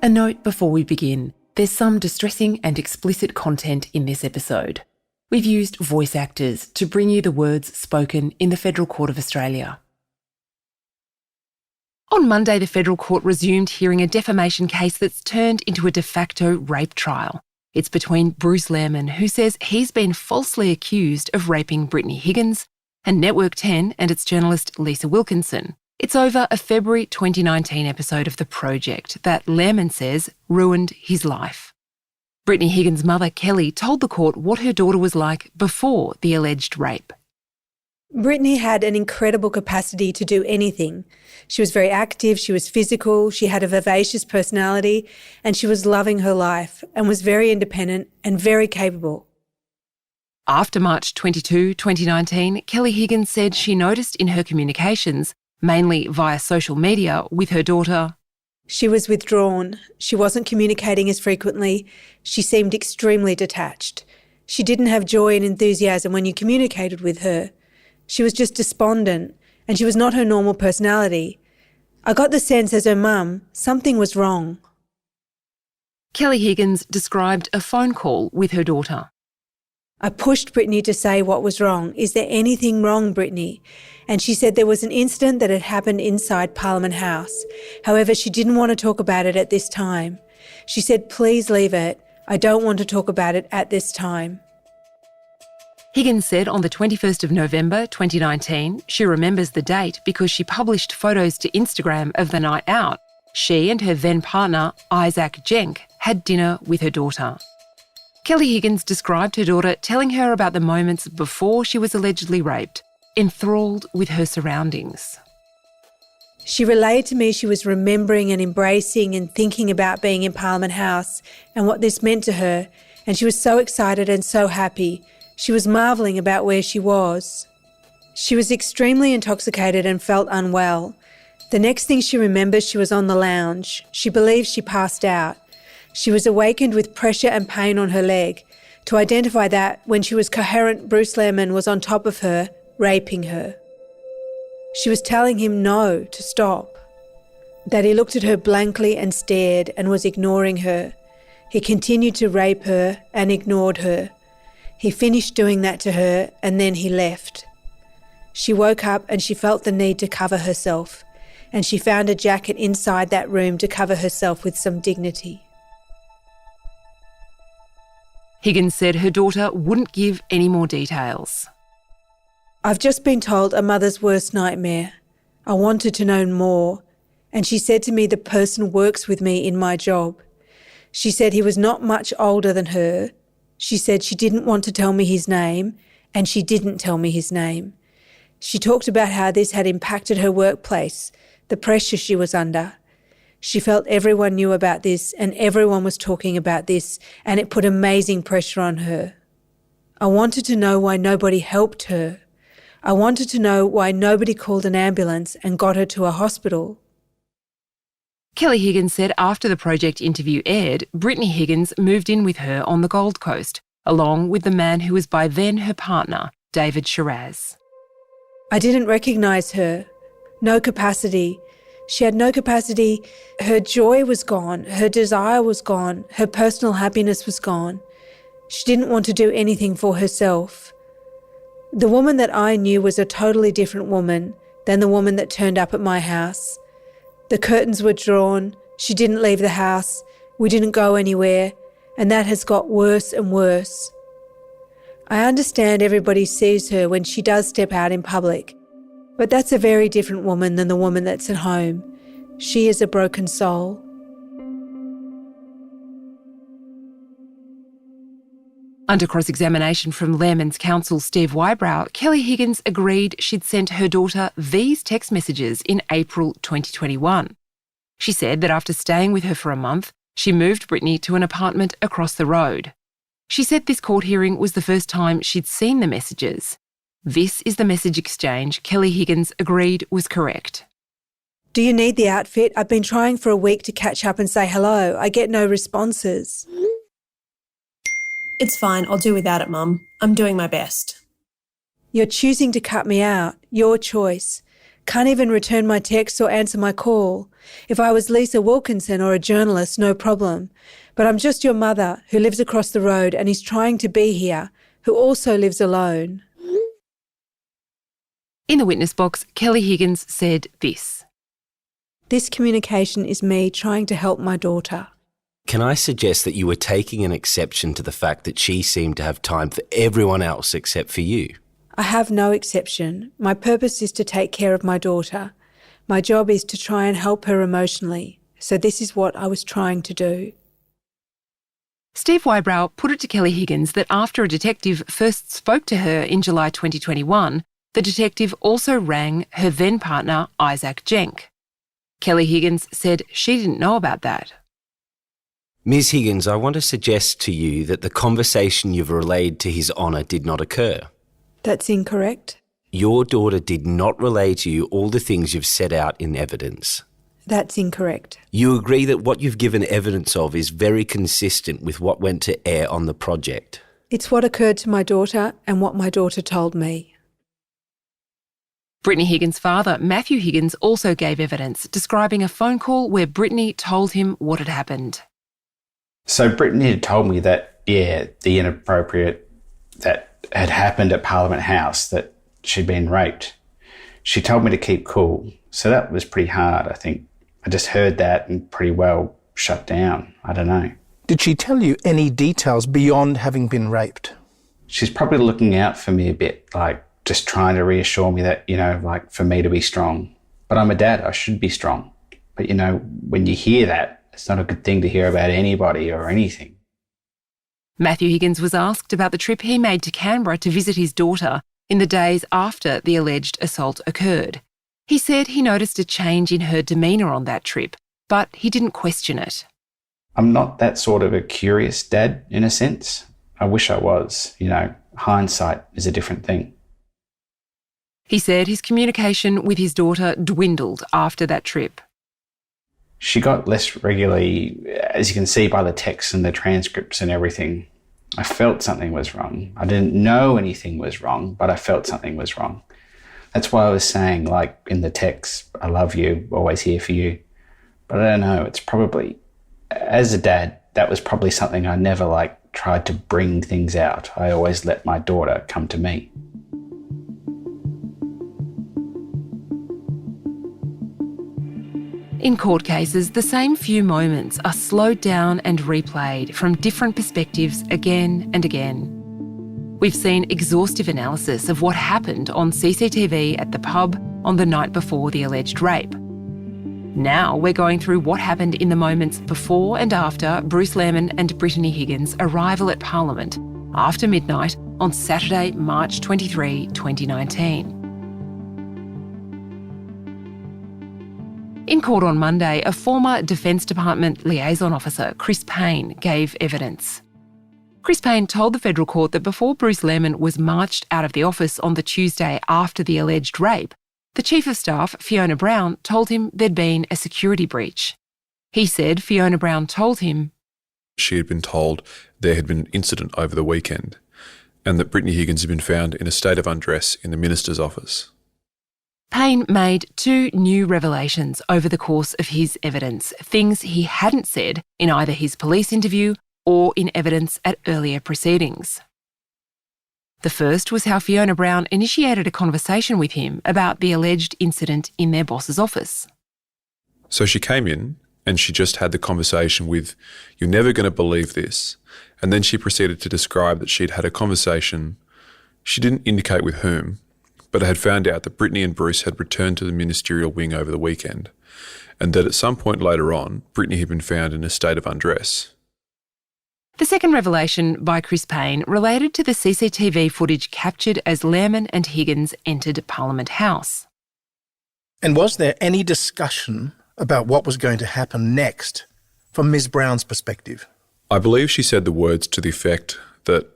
A note before we begin. There's some distressing and explicit content in this episode. We've used voice actors to bring you the words spoken in the Federal Court of Australia. On Monday, the Federal Court resumed hearing a defamation case that's turned into a de facto rape trial. It's between Ms Lehrmann, who says he's been falsely accused of raping Brittany Higgins, and Network 10 and its journalist Lisa Wilkinson. It's over a February 2019 episode of The Project that Lehrmann says ruined his life. Brittany Higgins' mother, Kelly, told the court what her daughter was like before the alleged rape. Brittany had an incredible capacity to do anything. She was very active, she was physical, she had a vivacious personality, and she was loving her life and was very independent and very capable. After March 22, 2019, Kelly Higgins said she noticed in her communications, mainly via social media, with her daughter, she was withdrawn. She wasn't communicating as frequently. She seemed extremely detached. She didn't have joy and enthusiasm when you communicated with her. She was just despondent, and she was not her normal personality. I got the sense as her mum, something was wrong. Kelly Higgins described a phone call with her daughter. I pushed Brittany to say what was wrong. Is there anything wrong, Brittany? And she said there was an incident that had happened inside Parliament House. However, she didn't want to talk about it at this time. She said, please leave it. I don't want to talk about it at this time. Higgins said on the 21st of November 2019, she remembers the date because she published photos to Instagram of the night out. She and her then partner, Isaac Jenk, had dinner with her daughter. Kelly Higgins described her daughter telling her about the moments before she was allegedly raped, enthralled with her surroundings. She relayed to me she was remembering and embracing and thinking about being in Parliament House and what this meant to her, and she was so excited and so happy. She was marvelling about where she was. She was extremely intoxicated and felt unwell. The next thing she remembers, she was on the lounge. She believes she passed out. She was awakened with pressure and pain on her leg. To identify that, when she was coherent, Ms Lehrmann was on top of her, raping her. She was telling him no, to stop. That he looked at her blankly and stared and was ignoring her. He continued to rape her and ignored her. He finished doing that to her and then he left. She woke up and she felt the need to cover herself, and she found a jacket inside that room to cover herself with some dignity. Higgins said her daughter wouldn't give any more details. I've just been told a mother's worst nightmare. I wanted to know more, and she said to me the person works with me in my job. She said he was not much older than her. She said she didn't want to tell me his name, and she didn't tell me his name. She talked about how this had impacted her workplace, the pressure she was under. She felt everyone knew about this and everyone was talking about this, and it put amazing pressure on her. I wanted to know why nobody helped her. I wanted to know why nobody called an ambulance and got her to a hospital. Kelly Higgins said after the Project interview aired, Brittany Higgins moved in with her on the Gold Coast, along with the man who was by then her partner, David Shiraz. I didn't recognise her. No capacity. She had no capacity. Her joy was gone. Her desire was gone. Her personal happiness was gone. She didn't want to do anything for herself. The woman that I knew was a totally different woman than the woman that turned up at my house. The curtains were drawn. She didn't leave the house. We didn't go anywhere. And that has got worse and worse. I understand everybody sees her when she does step out in public. But that's a very different woman than the woman that's at home. She is a broken soul. Under cross-examination from Lehrmann's counsel Steve Wybrow, Kelly Higgins agreed she'd sent her daughter these text messages in April 2021. She said that after staying with her for a month, she moved Brittany to an apartment across the road. She said this court hearing was the first time she'd seen the messages. This is the message exchange Kelly Higgins agreed was correct. Do you need the outfit? I've been trying for a week to catch up and say hello. I get no responses. It's fine, I'll do without it, Mum. I'm doing my best. You're choosing to cut me out. Your choice. Can't even return my text or answer my call. If I was Lisa Wilkinson or a journalist, no problem. But I'm just your mother who lives across the road and is trying to be here, who also lives alone." In the witness box, Kelly Higgins said this. "This communication is me trying to help my daughter." Can I suggest that you were taking an exception to the fact that she seemed to have time for everyone else except for you? I have no exception. My purpose is to take care of my daughter. My job is to try and help her emotionally. So this is what I was trying to do. Steve Wybrow put it to Kelly Higgins that after a detective first spoke to her in July 2021, the detective also rang her then partner, Isaac Jenk. Kelly Higgins said she didn't know about that. Ms Higgins, I want to suggest to you that the conversation you've relayed to His Honour did not occur. That's incorrect. Your daughter did not relay to you all the things you've set out in evidence. That's incorrect. You agree that what you've given evidence of is very consistent with what went to air on the project. It's what occurred to my daughter and what my daughter told me. Brittany Higgins' father, Matthew Higgins, also gave evidence describing a phone call where Brittany told him what had happened. So Brittany had told me that, the inappropriate that had happened at Parliament House, that she'd been raped. She told me to keep cool. So that was pretty hard, I think. I just heard that and pretty well shut down. I don't know. Did she tell you any details beyond having been raped? She's probably looking out for me a bit, like just trying to reassure me that, like for me to be strong. But I'm a dad, I should be strong. But, when you hear that, it's not a good thing to hear about anybody or anything. Matthew Higgins was asked about the trip he made to Canberra to visit his daughter in the days after the alleged assault occurred. He said he noticed a change in her demeanour on that trip, but he didn't question it. I'm not that sort of a curious dad, in a sense. I wish I was. Hindsight is a different thing. He said his communication with his daughter dwindled after that trip. She got less regularly, as you can see by the texts and the transcripts and everything. I felt something was wrong. I didn't know anything was wrong, but I felt something was wrong. That's why I was saying, like in the text, I love you, always here for you. But I don't know, it's probably, as a dad, that was probably something I never tried to bring things out. I always let my daughter come to me. In court cases, the same few moments are slowed down and replayed from different perspectives again and again. We've seen exhaustive analysis of what happened on CCTV at the pub on the night before the alleged rape. Now we're going through what happened in the moments before and after Bruce Lehrmann and Brittany Higgins' arrival at Parliament after midnight on Saturday, March 23, 2019. In court on Monday, a former Defence Department liaison officer, Chris Payne, gave evidence. Chris Payne told the federal court that before Bruce Lehrmann was marched out of the office on the Tuesday after the alleged rape, the Chief of Staff, Fiona Brown, told him there'd been a security breach. He said Fiona Brown told him she had been told there had been an incident over the weekend and that Brittany Higgins had been found in a state of undress in the minister's office. Payne made two new revelations over the course of his evidence, things he hadn't said in either his police interview or in evidence at earlier proceedings. The first was how Fiona Brown initiated a conversation with him about the alleged incident in their boss's office. So she came in and she just had the conversation with, "You're never going to believe this." And then she proceeded to describe that she'd had a conversation, she didn't indicate with whom, but had found out that Brittany and Bruce had returned to the ministerial wing over the weekend, and that at some point later on, Brittany had been found in a state of undress. The second revelation by Chris Payne related to the CCTV footage captured as Lehrmann and Higgins entered Parliament House. And was there any discussion about what was going to happen next from Ms Brown's perspective? I believe she said the words to the effect that,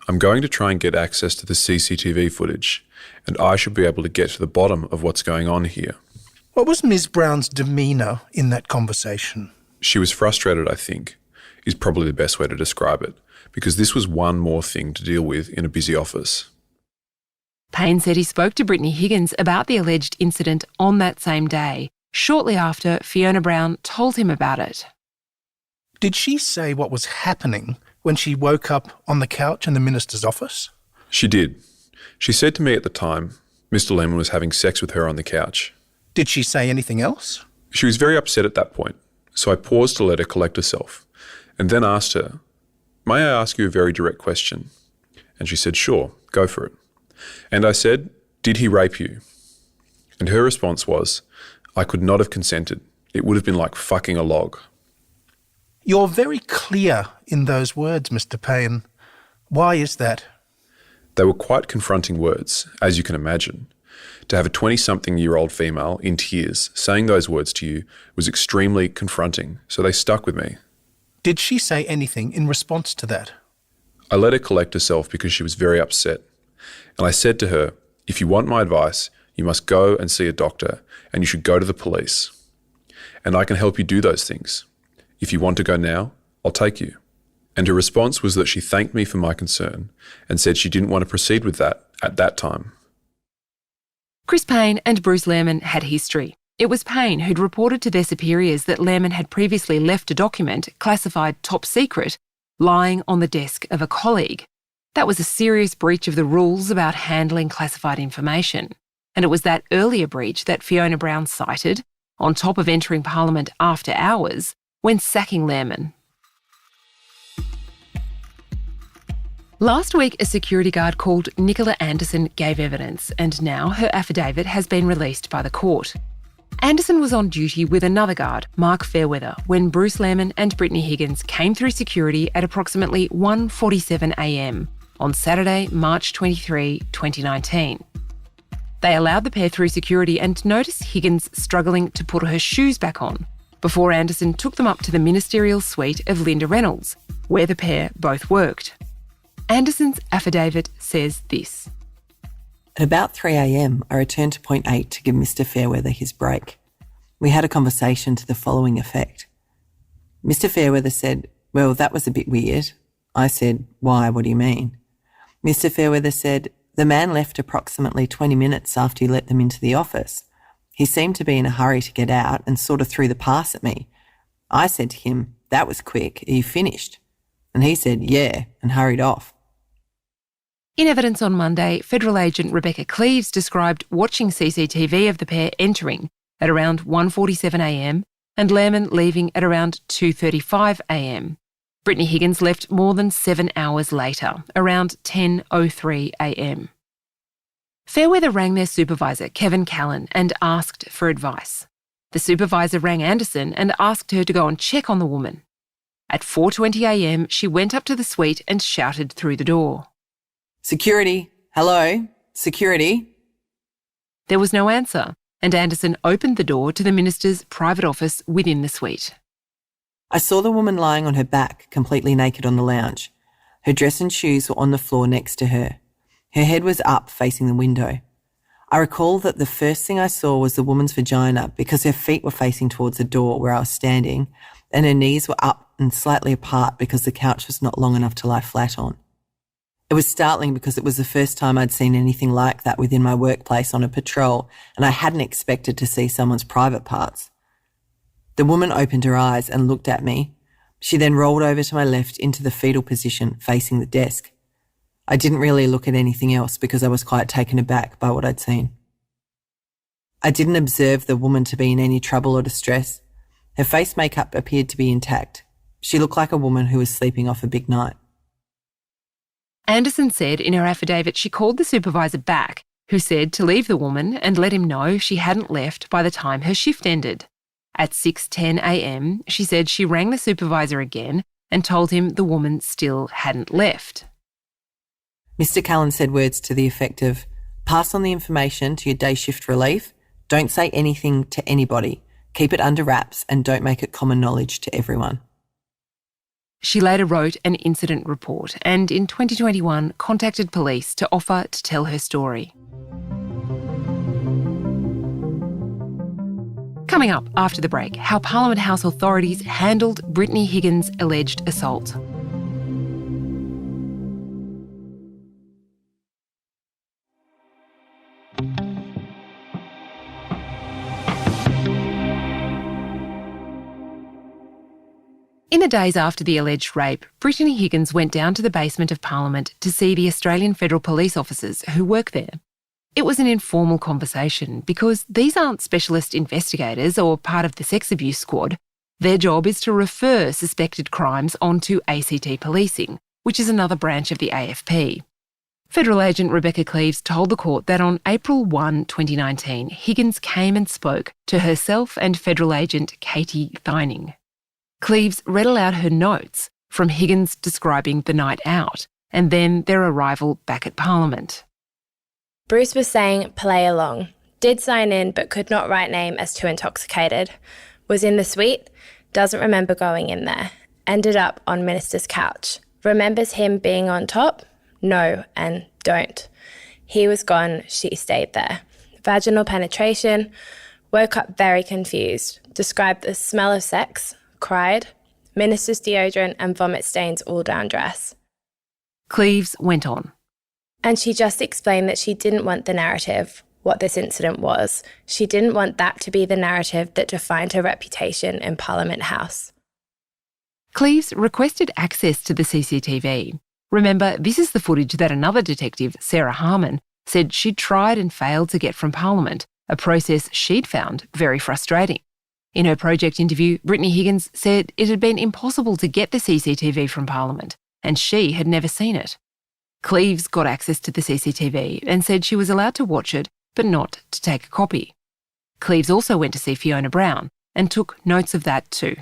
"I'm going to try and get access to the CCTV footage, and I should be able to get to the bottom of what's going on here." What was Ms Brown's demeanour in that conversation? She was frustrated, I think, is probably the best way to describe it, because this was one more thing to deal with in a busy office. Payne said he spoke to Brittany Higgins about the alleged incident on that same day, shortly after Fiona Brown told him about it. Did she say what was happening when she woke up on the couch in the minister's office? She did. She said to me at the time, Mr Lehrmann was having sex with her on the couch. Did she say anything else? She was very upset at that point, so I paused to let her collect herself, and then asked her, "May I ask you a very direct question?" And she said, "Sure, go for it." And I said, "Did he rape you?" And her response was, "I could not have consented. It would have been like fucking a log." You're very clear in those words, Mr Payne. Why is that? They were quite confronting words, as you can imagine. To have a 20-something-year-old female in tears saying those words to you was extremely confronting, so they stuck with me. Did she say anything in response to that? I let her collect herself because she was very upset. And I said to her, "If you want my advice, you must go and see a doctor, and you should go to the police. And I can help you do those things. If you want to go now, I'll take you." And her response was that she thanked me for my concern and said she didn't want to proceed with that at that time. Chris Payne and Bruce Lehrmann had history. It was Payne who'd reported to their superiors that Lehrmann had previously left a document, classified top secret, lying on the desk of a colleague. That was a serious breach of the rules about handling classified information. And it was that earlier breach that Fiona Brown cited, on top of entering Parliament after hours, when sacking Lehrmann. Last week, a security guard called Nicola Anderson gave evidence, and now her affidavit has been released by the court. Anderson was on duty with another guard, Mark Fairweather, when Bruce Lehrmann and Brittany Higgins came through security at approximately 1:47 a.m. on Saturday, March 23, 2019. They allowed the pair through security and noticed Higgins struggling to put her shoes back on, before Anderson took them up to the ministerial suite of Linda Reynolds, where the pair both worked. Anderson's affidavit says this. At about 3 a.m, I returned to point 8 to give Mr Fairweather his break. We had a conversation to the following effect. Mr Fairweather said, "Well, that was a bit weird." I said, "Why, what do you mean?" Mr Fairweather said, "The man left approximately 20 minutes after you let them into the office. He seemed to be in a hurry to get out and sort of threw the pass at me. I said to him, 'That was quick, are you finished?' And he said, 'Yeah,' and hurried off." In evidence on Monday, Federal Agent Rebecca Cleaves described watching CCTV of the pair entering at around 1:47 a.m. and Lehrmann leaving at around 2:35 a.m. Brittany Higgins left more than 7 hours later, around 10:03 a.m. Fairweather rang their supervisor, Kevin Callan, and asked for advice. The supervisor rang Anderson and asked her to go and check on the woman. At 4:20 a.m, she went up to the suite and shouted through the door. "Security, hello, security." There was no answer, and Anderson opened the door to the minister's private office within the suite. I saw the woman lying on her back, completely naked on the lounge. Her dress and shoes were on the floor next to her. Her head was up, facing the window. I recall that the first thing I saw was the woman's vagina because her feet were facing towards the door where I was standing, and her knees were up and slightly apart because the couch was not long enough to lie flat on. It was startling because it was the first time I'd seen anything like that within my workplace on a patrol, and I hadn't expected to see someone's private parts. The woman opened her eyes and looked at me. She then rolled over to my left into the fetal position, facing the desk. I didn't really look at anything else because I was quite taken aback by what I'd seen. I didn't observe the woman to be in any trouble or distress. Her face makeup appeared to be intact. She looked like a woman who was sleeping off a big night. Anderson said in her affidavit she called the supervisor back, who said to leave the woman and let him know she hadn't left by the time her shift ended. At 6:10 a.m, she said she rang the supervisor again and told him the woman still hadn't left. Mr Callan said words to the effect of, "Pass on the information to your day shift relief. Don't say anything to anybody. Keep it under wraps and don't make it common knowledge to everyone." She later wrote an incident report and in 2021 contacted police to offer to tell her story. Coming up after the break, how Parliament House authorities handled Brittany Higgins' alleged assault. In the days after the alleged rape, Brittany Higgins went down to the basement of Parliament to see the Australian Federal Police officers who work there. It was an informal conversation because these aren't specialist investigators or part of the sex abuse squad. Their job is to refer suspected crimes onto ACT policing, which is another branch of the AFP. Federal Agent Rebecca Cleaves told the court that on April 1, 2019, Higgins came and spoke to herself and Federal Agent Katie Thining. Cleaves read aloud her notes from Higgins describing the night out and then their arrival back at Parliament. Bruce was saying play along, did sign in but could not write name as too intoxicated, was in the suite, doesn't remember going in there, ended up on Minister's couch, remembers him being on top, no and don't. He was gone, she stayed there. Vaginal penetration, woke up very confused, described the smell of sex, cried, Minister's deodorant and vomit stains all down dress. Cleaves went on. And she just explained that she didn't want the narrative, what this incident was. She didn't want that to be the narrative that defined her reputation in Parliament House. Cleaves requested access to the CCTV. Remember, this is the footage that another detective, Sarah Harmon, said she'd tried and failed to get from Parliament, a process she'd found very frustrating. In her project interview, Brittany Higgins said it had been impossible to get the CCTV from Parliament, and she had never seen it. Cleaves got access to the CCTV and said she was allowed to watch it, but not to take a copy. Cleaves also went to see Fiona Brown and took notes of that too.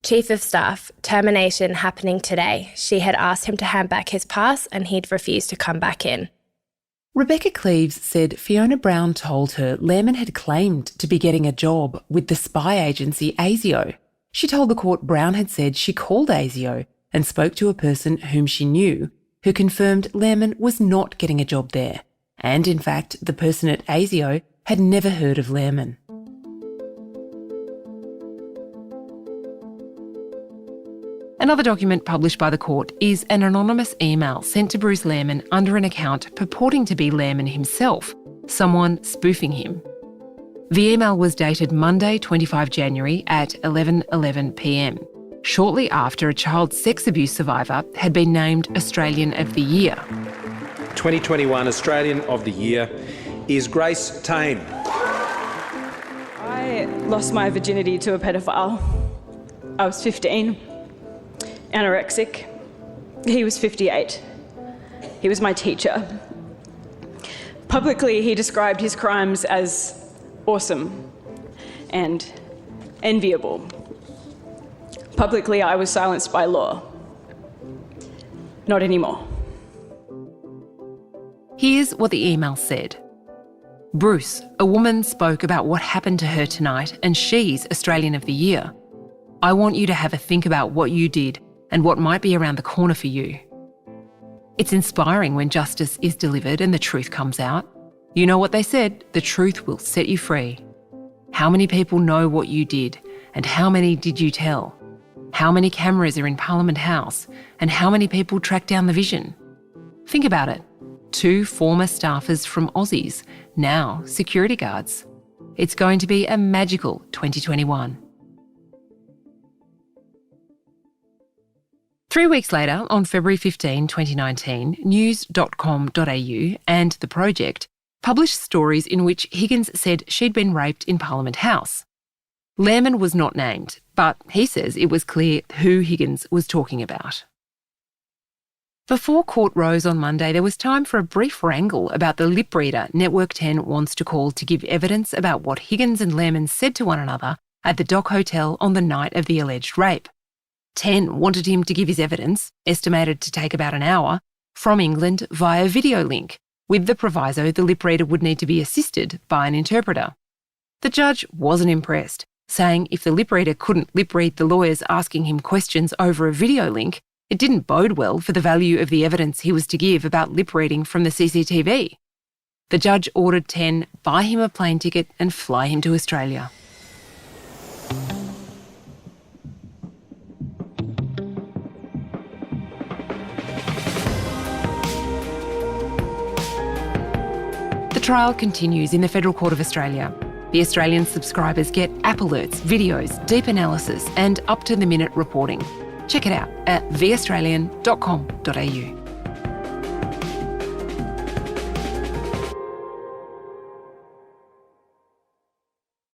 Chief of Staff, termination happening today. She had asked him to hand back his pass and he'd refused to come back in. Rebecca Cleaves said Fiona Brown told her Lehrmann had claimed to be getting a job with the spy agency ASIO. She told the court Brown had said she called ASIO and spoke to a person whom she knew who confirmed Lehrmann was not getting a job there. And in fact, the person at ASIO had never heard of Lehrmann. Another document published by the court is an anonymous email sent to Bruce Lehrmann under an account purporting to be Lehrmann himself, someone spoofing him. The email was dated Monday, 25 January at 11:11 p.m, shortly after a child sex abuse survivor had been named Australian of the Year. 2021 Australian of the Year is Grace Tame. I lost my virginity to a pedophile. I was 15. Anorexic. He was 58. He was my teacher. Publicly, he described his crimes as awesome and enviable. Publicly, I was silenced by law. Not anymore. Here's what the email said. Bruce, a woman spoke about what happened to her tonight and she's Australian of the Year. I want you to have a think about what you did and what might be around the corner for you. It's inspiring when justice is delivered and the truth comes out. You know what they said, the truth will set you free. How many people know what you did and how many did you tell? How many cameras are in Parliament House and how many people track down the vision? Think about it. 2 former staffers from Aussies, now security guards. It's going to be a magical 2021. 3 weeks later, on February 15, 2019, news.com.au and The Project published stories in which Higgins said she'd been raped in Parliament House. Lehrmann was not named, but he says it was clear who Higgins was talking about. Before court rose on Monday, there was time for a brief wrangle about the lip reader Network 10 wants to call to give evidence about what Higgins and Lehrmann said to one another at the Dock Hotel on the night of the alleged rape. 10 wanted him to give his evidence, estimated to take about an hour, from England via video link, with the proviso the lip reader would need to be assisted by an interpreter. The judge wasn't impressed, saying if the lip reader couldn't lip read the lawyers asking him questions over a video link, it didn't bode well for the value of the evidence he was to give about lip reading from the CCTV. The judge ordered 10 buy him a plane ticket and fly him to Australia. The trial continues in the Federal Court of Australia. The Australian subscribers get app alerts, videos, deep analysis and up-to-the-minute reporting. Check it out at theaustralian.com.au.